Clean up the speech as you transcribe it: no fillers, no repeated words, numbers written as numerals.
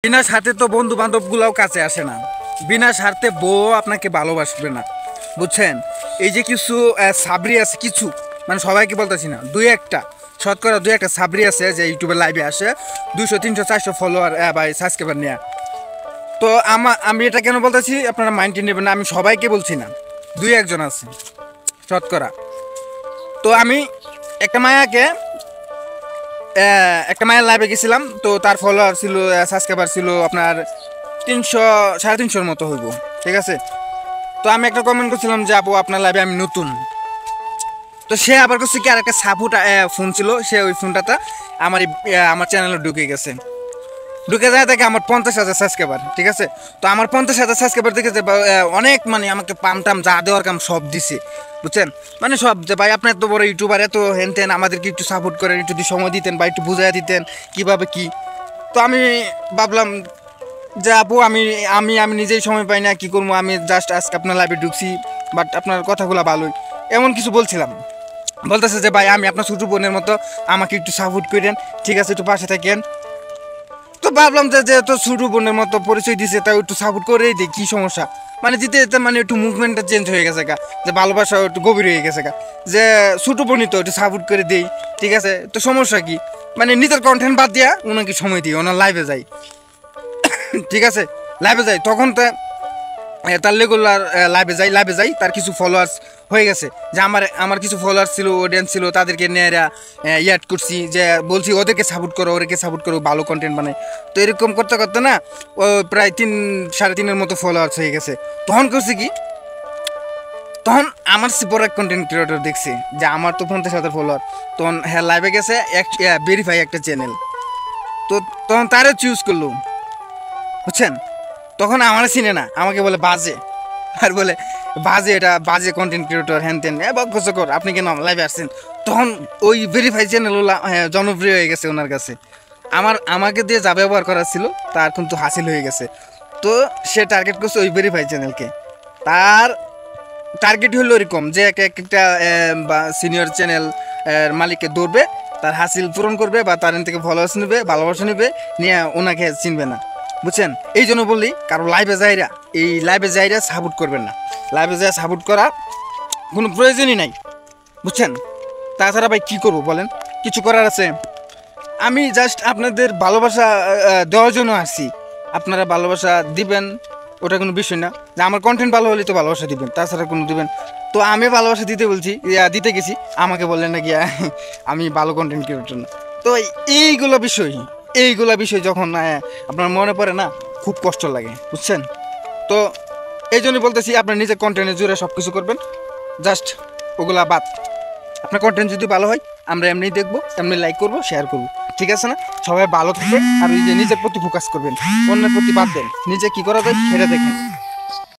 বিনা স্বার্থে তো বন্ধু বান্ধব গুলাও কাছে আসে না। বিনা স্বার্থে বউ আপনাকে ভালোবাসবে না, বুঝছেন? এই যে কিছু সাবরি আছে, কিছু মানে সবাইকে বলতেছি না, দুই একটা শতকরা দুই একটা সাবরি আছে যে ইউটিউবে লাইভে আসে 200 300 400 ফলোয়ার বা সাবস্ক্রাইবার নিয়ে। তো আমি এটা কেন বলতেছি আপনারা মাইন্ডে নেবেন না, আমি সবাইকে বলছি না, দুই একজন আছে শতকরা। তো আমি একটা মায়াকে একটা মায়ের লাইভে গেছিলাম, তো তার ফলোয়ার ছিল সাবস্ক্রাইবার ছিল আপনার 300 350 মতো হইব, ঠিক আছে? তো আমি একটা কমেন্ট করছিলাম যে আপু আপনার লাইভে আমি নতুন। তো সে আবার করছে কি, আর একটা সাপোর্ট ফোন ছিল, সে ওই ফোনটাতে আমার চ্যানেলে ঢুকে যায় দেখে আমার 50,000 সাবস্ক্রাইবার, ঠিক আছে? তো আমার 50,000 সাবস্ক্রাইবার দেখেছে অনেক, মানে আমাকে পাম যা দেওয়ার কাম সব দিছে, বুঝছেন? মানে সব যে ভাই আপনার এত বড় ইউটিউবার, এত হেন তেন, আমাদেরকে একটু সাপোর্ট করেন, একটু সময় দিতেন বা একটু বুঝাইয়া দিতেন কীভাবে কি। তো আমি ভাবলাম যে আপু আমি আমি আমি নিজেই সময় পাই না, কী করবো, আমি জাস্ট আজকে আপনার লাইভে ঢুকছি, বাট আপনার কথাগুলো ভালোই, এমন কিছু বলছিলাম। বলতেছে যে ভাই আমি আপনার ছোটো বোনের মতো, আমাকে একটু সাপোর্ট করেন, ঠিক আছে, একটু পাশে থাকেন। তো ভাবলাম যে তো ছোটো বোনের মতো পরিচয় দিছে, তাই একটু সাপোর্ট করেই দিই, কী সমস্যা? মানে দিতে দিতে মানে একটু মুভমেন্টটা চেঞ্জ হয়ে গেছে গা, যে ভালোবাসা একটু গভীর হয়ে গেছে গা, যে ছোটো বোনই তো একটু সাপোর্ট করে দিই, ঠিক আছে? তো সমস্যা কি? মানে নিজের কন্টেন্ট বাদ দিয়া ওনাকে সময় দিই, ওনার লাইভে যাই, ঠিক আছে? লাইভে যাই, তখন তো তার রেগুলার লাইভে যাই, তার কিছু ফলোয়ার্স হয়ে গেছে, যে আমার কিছু ফলোয়ার্স ছিল, অডিয়েন্স ছিল, তাদেরকে নিয়ে ইয়াড করছি, যে বলছি ওদেরকে সাপোর্ট করো, ভালো কন্টেন্ট বানায়। তো এরকম করতে করতে না ও প্রায় 3-3.5 মতো ফলোয়ার্স হয়ে গেছে। তখন করছি কি, তখন আমার বড় এক কন্টেন্ট ক্রিয়েটর দেখছে যে আমার তো 50,000 ফলোয়ার, তখন হ্যাঁ লাইভে গেছে ভেরিফাই একটা চ্যানেল, তো তখন তারও চুজ করলো, বুঝছেন? তখন আমার চিনে না, আমাকে বলে বাজে, আর বলে বাজে, এটা বাজে কন্টেন্ট ক্রিয়েটর, হ্যান তেন বকর, আপনি কেন লাইভে আসছেন? তখন ওই ভেরিফাই চ্যানেলগুলো জনপ্রিয় হয়ে গেছে ওনার কাছে। আমাকে দিয়ে যা ব্যবহার করা ছিল তার কিন্তু হাসিল হয়ে গেছে। তো সে টার্গেট করছে ওই ভেরিফাই চ্যানেলকে। তার টার্গেট হলো এরকম যে একটা সিনিয়র চ্যানেল মালিককে ধরবে, তার হাসিল পূরণ করবে, বা তার থেকে ফলোয়ার্স নেবে, ভালোবাসা নেবে, নিয়ে ওনাকে চিনবে না, বুঝছেন? এই জন্য বললি কারো লাইভে যাইরা সাপোর্ট করবেন না। লাইভে যাই সাপোর্ট করা কোনো প্রয়োজনই নাই, বুঝছেন? তাছাড়া ভাই কী করবো বলেন? কিছু করার আছে? আমি জাস্ট আপনাদের ভালোবাসা দেওয়ার জন্য আসছি, আপনারা ভালোবাসা দিবেন, ওটা কোনো বিষয় না। যে আমার কন্টেন্ট ভালো হলে তো ভালোবাসা দিবেন, তাছাড়া কোনো দিবেন। তো আমি ভালোবাসা দিতে গেছি, আমাকে বললেন নাকি আমি ভালো কন্টেন্ট ক্রিয়েটর না। তো এইগুলা বিষয় যখন আপনার মনে পড়ে না, খুব কষ্ট লাগে, বুঝছেন? তো এই জন্যই বলতেছি আপনার নিজের কন্টেন্টের জুড়ে সব কিছু করবেন, জাস্ট ওগুলা বাদ। আপনার কন্টেন্ট যদি ভালো হয় আমরা এমনি দেখবো, এমনি লাইক করবো, শেয়ার করবো, ঠিক আছে না? সবাই ভালো থাকবেন, আর নিজের প্রতি ফোকাস করবেন, অন্যের প্রতি বাদ দেন, নিজে কি করা যায় সেটা দেখেন।